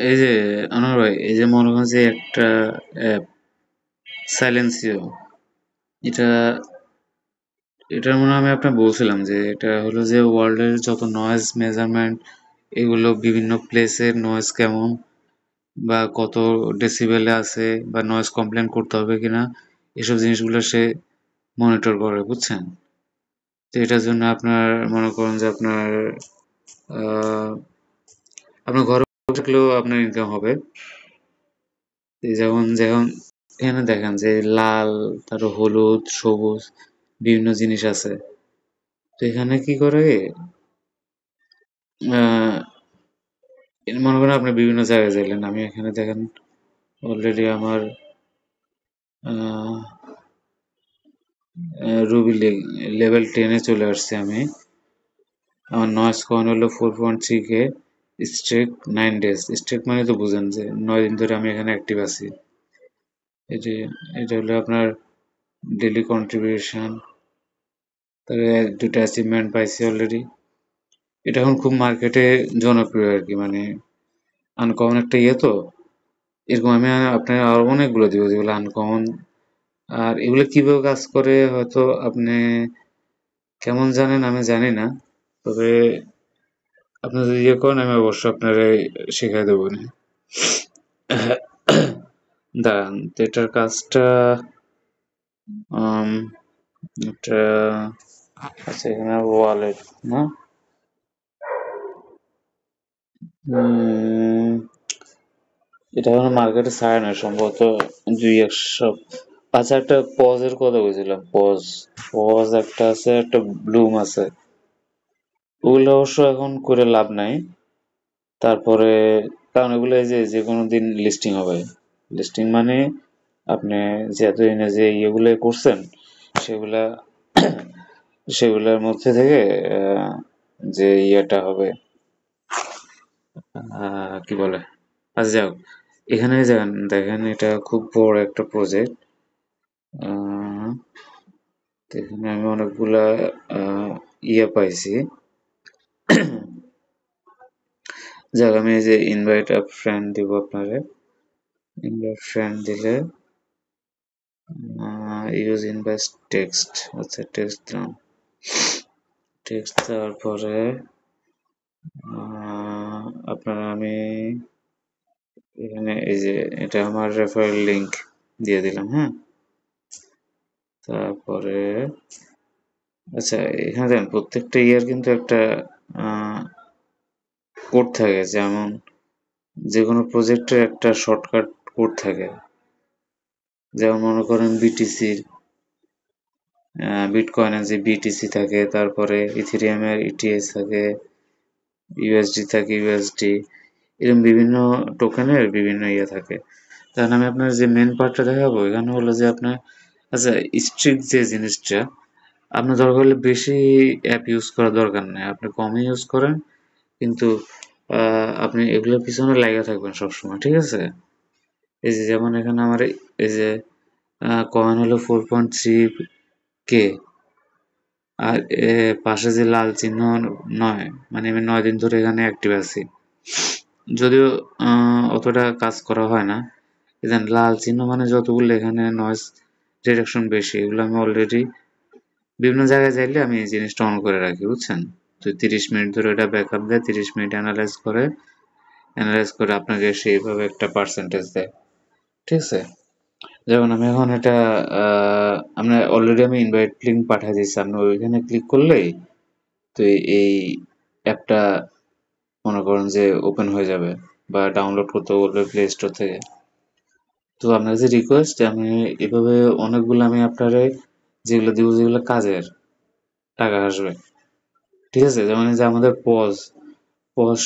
এই যে আনোয়ার ভাই, এই যে মনে করেন যে একটা অ্যাপ সাইলেন্সিও, এটা এটার মনে হয় আমি আপনাকে বলছিলাম যে এটা হলো যে ওয়ার্ল্ডের যত নয়েজ মেজারমেন্ট, এগুলো বিভিন্ন প্লেসের নয়েজ কেমন বা কত ডেসিবেলে আছে বা নয়েজ কমপ্লেন করতে হবে কিনা, এসব জিনিসগুলো সে মনিটর করে, বুঝছেন? তো এটার জন্য আপনার মনে করেন যে আহ, আপনার ঘরে থাকলেও আপনার ইনকাম হবে। এই যেমন যেমন এখানে দেখেন যে লাল, তারপর হলুদ, সবুজ বিভিন্ন জিনিস আছে। তো এখানে কি করে, আহ মনে করেন আপনি বিভিন্ন জায়গায় যাইলেন, আমি এখানে দেখেন অলরেডি আমার আহ রুবি লেভেল 10-এ চলে আসছে আমি। আমার নয়েজ কয়েন হলো 4.3K, স্ট্রেক 9 days। স্ট্রেক মানে তো বুঝেন যে 9 দিন ধরে আমি এখানে অ্যাক্টিভ আছি। এটি এটা হলো আপনার ডেইলি কন্ট্রিবিউশন। তবে দুটো অ্যাচিভমেন্ট পাইছি অলরেডি। এটা এখন খুব মার্কেটে জনপ্রিয় আর কি, মানে আনকমন একটা ইয়ে তো। এরকম আমি আপনার আরো অনেকগুলো দিব যেগুলো আনকমন। আর এগুলো কিভাবে কাজ করে হয়তো আপনি কেমন জানেন আমি জানি না, তবে আপনি যদি ইয়ে করেন আমি অবশ্যই আপনারে শিখাই দেবো নি। দাঁড়ান, তো এটার কাজটা আম, এটা আচ্ছা, এখানে ওয়ালেট না, উম, এটা এখন মার্কেটে ছাড়ে না সম্ভবত, 2-1 সপ্তাহ। আচ্ছা, একটা পজের কথা বলছিলাম, পজ পজ একটা আছে, একটা ব্লুম আছে। ওগুলো অবশ্য এখন করে লাভ নাই। তারপরে কারণ এগুলো এই যে যে কোনো দিন লিস্টিং হবে। লিস্টিং মানে আপনি যে এতদিনে যে ইয়েগুলো করছেন সেগুলা সেগুলোর মধ্যে থেকে যে ইয়েটা হবে, কি বলে, আচ্ছা যাক, এখানে দেখেন দেখেন এটা খুব বড় একটা প্রজেক্ট। তো এখানে আমি অনেকগুলা ইয়ে পাইছি। যাক, আমি এই যে ইনভাইট আ ফ্রেন্ড দিব আপনারে। ইনভাইট ফ্রেন্ড দিলে ইউজ ইনভাইট টেক্সট, আচ্ছা টেক্সট দিলাম। টেক্সট দেওয়ার পরে আপনারা আমি এখানে এই যে এটা আমার রেফারেল লিংক দিয়ে দিলাম, হ্যাঁ। তারপরে আচ্ছা, এখানে দেখেন প্রত্যেকটা ইয়ার কিন্তু একটা কোড থাকে, যেমন যে কোনো প্রজেক্টের একটা শর্টকাট কোড থাকে। যেমন মনে করেন বিটিসির, বিটকয়েনের যে বিটিসি থাকে, তারপরে ইথেরিয়ামের ইটিএস থাকে, ইউএসডি থাকে ইউএসডি, এরকম বিভিন্ন টোকেনের বিভিন্ন ইয়ে থাকে। তাহলে আমি আপনার যে মেন পার্টটা দেখাবো এখানে হলো যে আপনার, আচ্ছা, স্ট্রিক যে জিনিসটা আপনার দরকার হলে বেশি অ্যাপ ইউজ করার দরকার নেই, আপনি কমই ইউজ করেন, কিন্তু আপনি এগুলোর পিছনে লাগা থাকবেন সবসময়, ঠিক আছে? এই যে যেমন এখানে আমার এই যে কয়েন হলো 4.3K, আর পাশে যে লাল চিহ্ন 9, মানে আমি 9 দিন ধরে এখানে অ্যাক্টিভ আছি। যদিও অতটা কাজ করা হয় না। এখানে লাল চিহ্ন মানে যতগুলো এখানে নয়েজ ডিটেকশন বেশি, এগুলো আমি অলরেডি বিভিন্ন জায়গায় চাইলে আমি এই জিনিসটা অন করে রাখি, বুঝছেন? তো 30 মিনিট ধরে এটা ব্যাকআপ দেয়, 30 মিনিট অ্যানালাইজ করে আপনাকে সেইভাবে একটা পার্সেন্টেজ দেয়, ঠিক আছে? যেমন আমি এখন এটা আপনার অলরেডি আমি ইনভাইট লিঙ্ক পাঠিয়ে দিচ্ছি, আপনি ওইখানে ক্লিক করলেই তো এই অ্যাপটা মনে করেন যে ওপেন হয়ে যাবে, বা ডাউনলোড করতে বলবে প্লে স্টোর থেকে। তো আপনার কাছে রিকোয়েস্ট, আমি এভাবে অনেকগুলো আমি আপনারে যেগুলো দিব যেগুলো কাজের, টাকা আসবে, ঠিক আছে? যেমন এই যে আমাদের পজ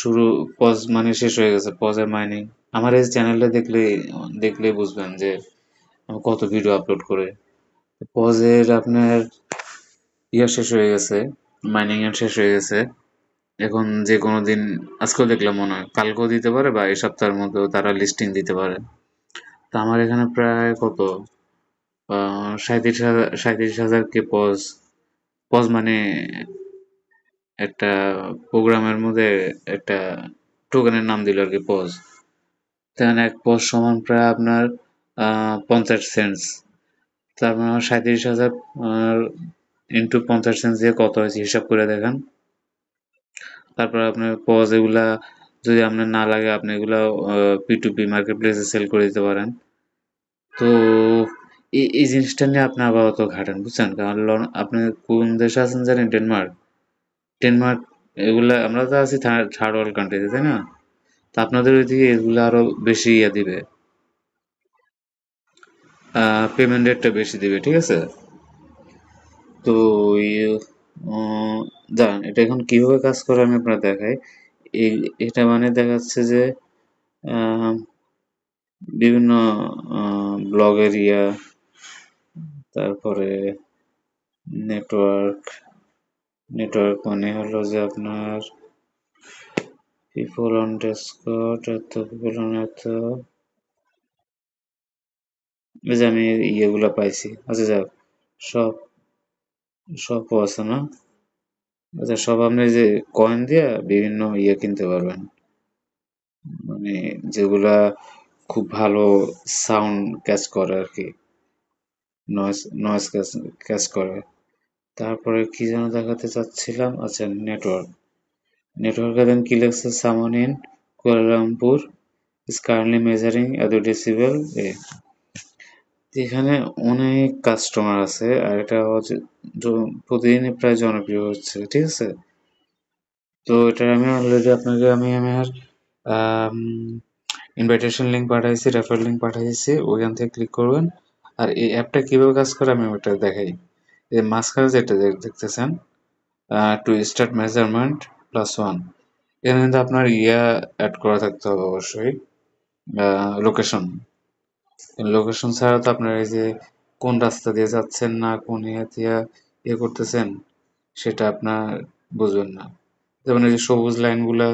শুরু, পজ মানে শেষ হয়ে গেছে, পজের মাইনিং আমার এই চ্যানেলটা দেখলেই বুঝবেন যে আমি কত ভিডিও আপলোড করে। পজের আপনার ইয়া শেষ হয়ে গেছে, মাইনিং এর শেষ হয়ে গেছে। এখন যে কোনো দিন, আজকেও দেখলাম মনে হয় কালকেও দিতে পারে, বা এই সপ্তাহের মধ্যেও তারা লিস্টিং দিতে পারে। তো আমার এখানে প্রায় কত 37,000 কে পজ। পজ মানে একটা প্রোগ্রামের মধ্যে একটা টোকেনের নাম দিল আর কি পজ। তখন এক পজ সমান প্রায় আপনার 50 সেন্টস। তার মানে আমার 37,000 ইন্টু 50 সেন্টস দিয়ে কত হয়েছে হিসাব করে দেখেন। তারপর আপনার পজ এগুলা যদি আপনার না লাগে আপনি এগুলা P2P মার্কেট প্লেসে সেল করে দিতে পারেন। তো এই জিনিসটা নিয়ে আপনি আপাতত ঘাটেন, বুঝছেন? কারণ আপনি কোন দেশে আছেন জানেন? ডেনমার্ক। ডেনমার্ক এগুলা আমরা তো আছি থার্ড ওয়ার্ল্ড কান্ট্রিতে, তাই না? তো আপনাদের ওইদিকে এগুলো আরো বেশি দিবে, পেমেন্ট রেটটা বেশি দিবে, ঠিক আছে? তো ইয়ে, দাঁড়ান, এটা এখন কিভাবে কাজ করে আমি আপনার দেখাই। এই এটা মানে দেখাচ্ছে যে আহ, বিভিন্ন ব্লগের তারপরে নেটওয়ার্ক। নেটওয়ার্ক মানে হলো যে আপনার পিপল অন ডেসকর্ড, এত পিপল অন এত, এই যে আমি ইয়েগুলা পাইছি। আচ্ছা যাক, সব সব আছে না? আচ্ছা, সব আপনি যে কয়েন দিয়ে বিভিন্ন কিনতে পারবেন, মানে যেগুলা খুব ভালো সাউন্ড ক্যাচ করে আর কি, নয়েজ নয়েজ ক্যাচ ক্যাচ করে। তারপরে কি যেন দেখাতে চাচ্ছিলাম, আচ্ছা নেটওয়ার্ক। নেটওয়ার্কে দেন কি লেখছে, সামন in Kuala Lumpur is currently measuring এত ডেসিবেল। এখানে অনেক কাস্টমার আছে আর এটা হচ্ছে প্রতিদিনই প্রায় জনপ্রিয় হচ্ছে, ঠিক আছে? তো এটা আমি অলরেডি আপনাকে আমি আমার ইনভাইটেশন লিঙ্ক পাঠাইছি, রেফার লিঙ্ক পাঠাইছি, ওইখান থেকে ক্লিক করবেন। আর এই অ্যাপটা কিভাবে কাজ করে আমি ওটা দেখাই। এই মাঝখানে যেটা দেখতেছেন, টু স্টার্ট মেজারমেন্ট +1, এখানে কিন্তু আপনার অ্যাড করা থাকতে হবে অবশ্যই, লোকেশন। লোকেশন ছাড়া তো আপনার এই যে কোন রাস্তা দিয়ে যাচ্ছেন না কোন দিয়ে করতেছেন সেটা আপনার বুঝবেন না। যেমন এই যে সবুজ লাইনগুলা,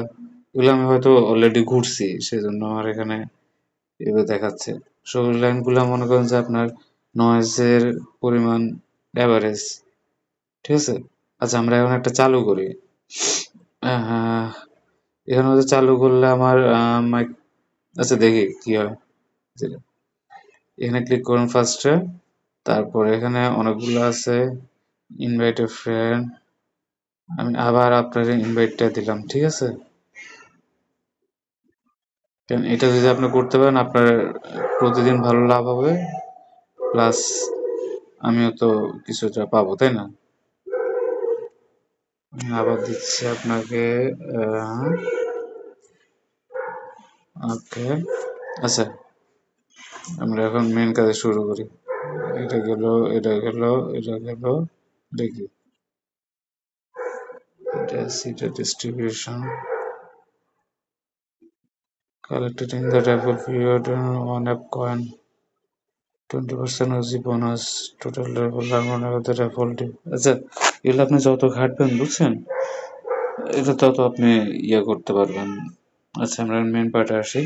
এগুলো আমি হয়তো অলরেডি ঘুরছি সেজন্য আমার এখানে এভাবে দেখাচ্ছে। সবুজ লাইনগুলা মনে করেন যে আপনার নয়েজের পরিমাণ অ্যাভারেজ, ঠিক আছে? আচ্ছা, আমরা এখন একটা চালু করি। আহ, এখানে হচ্ছে চালু করলে আমার মাইক, আচ্ছা দেখি কি হয়। এখানে ক্লিক করুন ফার্স্টে, তারপর এখানে অনেকগুলো আছে, ইনভাইট এ ফ্রেন্ড। আমি আবার আপনার ইনভাইটটা দিলাম, ঠিক আছে? কারণ এটা যদি আপনি করতে পারেন আপনার প্রতিদিন ভালো লাভ হবে, প্লাস আমিও তো কিছুটা পাবো, তাই না? আমি আবার দিচ্ছি আপনাকে। ওকে, আচ্ছা, আমরা এখন মেন কাজে শুরু করি। এটা গেল, এটা গেল, এটা গেল, দেখি এটা সিটা distribution collected in the raffle period, one app coin, 20% OG bonus, total raffle amount of the raffle day। আচ্ছা, এগুলো আপনি যত ঘাটবেন, বুঝছেন, এটা তত আপনি করতে পারবেন। আচ্ছা, আমরা মেন পার্টে আসি।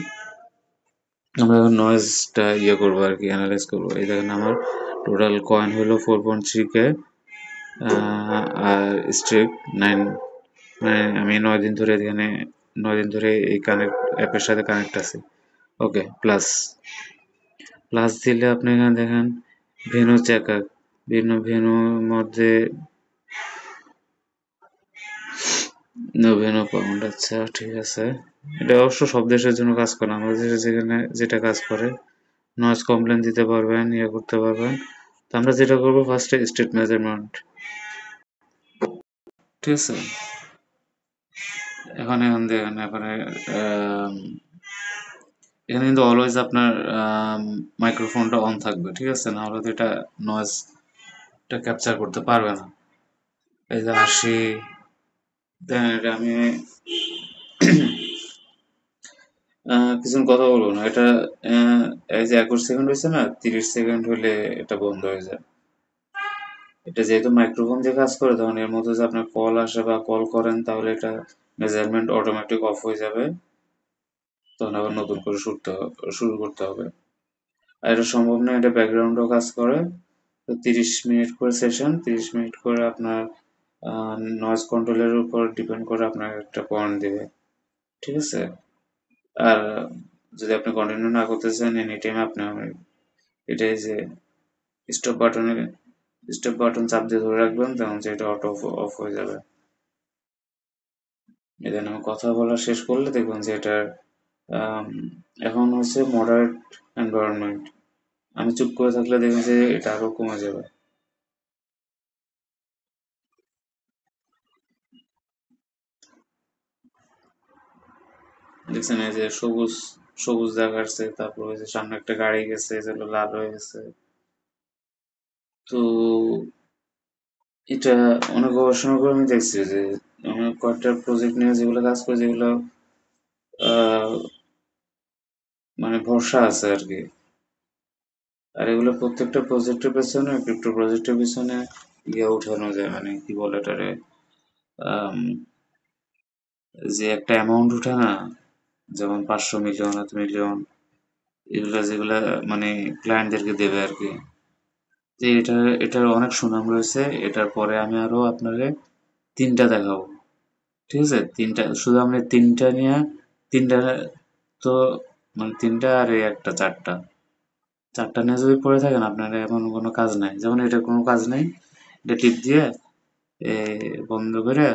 আমরা নয়েজটা করবো আর কি, অ্যানালাইজ করবো। এই দেখেন আমার টোটাল কয়েন হলো 4.3K, আর স্ট্রিক 9, মানে আমি 9 দিন ধরে এখানে 9 দিন ধরে এই কানেক্ট অ্যাপের সাথে কানেক্ট আছে। ওকে, প্লাস প্লাস দিলে আপনি এখানে দেখেন ভেন্যু চেকার, বিভিন্ন ভেন্যুর মধ্যে ভেন্যু পাউন্ড। আচ্ছা ঠিক আছে, এটা অবশ্য সব দেশের জন্য কাজ করে না, আমাদের দেশে যেখানে যেটা কাজ করে। নয়েজ কমপ্লেন দিতে পারবেন, করতে পারবেন। তো আমরা যেটা করবো ফার্স্টে স্টেট মেজারমেন্ট, ঠিক আছে? এখানে দেখেন, এখানে কিন্তু অলওয়েজ আপনার মাইক্রোফোনটা অন থাকবে, ঠিক আছে? না হলে তো এটা নয়েজটা ক্যাপচার করতে পারবে না। এই যে আসি, দেখেন এটা আমি কিছুক্ষণ কথা বলবো না, এটা এই যে 21 সেকেন্ড হয়েছে না, 30 সেকেন্ড হলে এটা বন্ধ হয়ে যায়। এটা যেহেতু মাইক্রোফোন দিয়ে কাজ করে, তখন এর মধ্যে যদি আপনার কল আসে বা কল করেন তাহলে এটা মেজারমেন্ট অটোমেটিক অফ হয়ে যাবে, তখন আবার নতুন করে শুরু করতে হবে। আর এটা সম্ভব না, এটা ব্যাকগ্রাউন্ডেও কাজ করে। তো 30 মিনিট করে সেশন, 30 মিনিট করে আপনার নয়েজ কন্ট্রোলের উপর ডিপেন্ড করে আপনার একটা পয়েন্ট দেবে, ঠিক আছে? আর যদি আপনি কন্টিনিউ না করতে চান এনি টাইম আপনি এটাই যে স্টপ বাটনে স্টপ বাটন চাপ দিয়ে ধরে রাখবেন, তখন সেটা অটো অফ হয়ে যাবে। দেন আমি কথা বলা শেষ করলে দেখবেন যে এটার আম, এখন হচ্ছে মডারেট এনভায়রনমেন্ট। আমি চুপ করে থাকলে দেখবেন যে এটা আরো কমে যাবে। দেখছেন এই যে সবুজ সবুজ দেখাচ্ছে, তারপর ওই যে সামনে একটা গাড়ি গেছে যেগুলো লাল হয়ে গেছে। তো এটা অনেক গবেষণা করে আমি দেখছি যে আমি কয়েকটা প্রজেক্ট নিয়ে যেগুলো কাজ করি, যেগুলো আহ, মানে ভরসা আছে আর কি। আর এগুলো প্রত্যেকটা প্রজেক্টের পেছনে, ক্রিপ্টো প্রজেক্টের পিছনে ইয়ে উঠানো যায়, মানে কি বলে এটারে, আম, যে একটা অ্যামাউন্ট উঠে না, যেমন 500 মিলিয়ন, 1 মিলিয়ন, এগুলা যেগুলা মানে ক্লায়েন্টদেরকে দেবে আর কি। যে এটার অনেক সুনাম রয়েছে। এটার পরে আমি আরো আপনাকে তিনটা দেখাবো। ঠিক আছে, তিনটা শুধু আপনি তিনটা নিয়ে, তিনটা তো মানে তিনটা আর এই একটা, চারটা, চারটা নিয়ে যদি পড়ে থাকেন আপনার এমন কোনো কাজ নাই, যেমন এটা কোনো কাজ নাই, এটা টিপ দিয়ে এ বন্ধ করে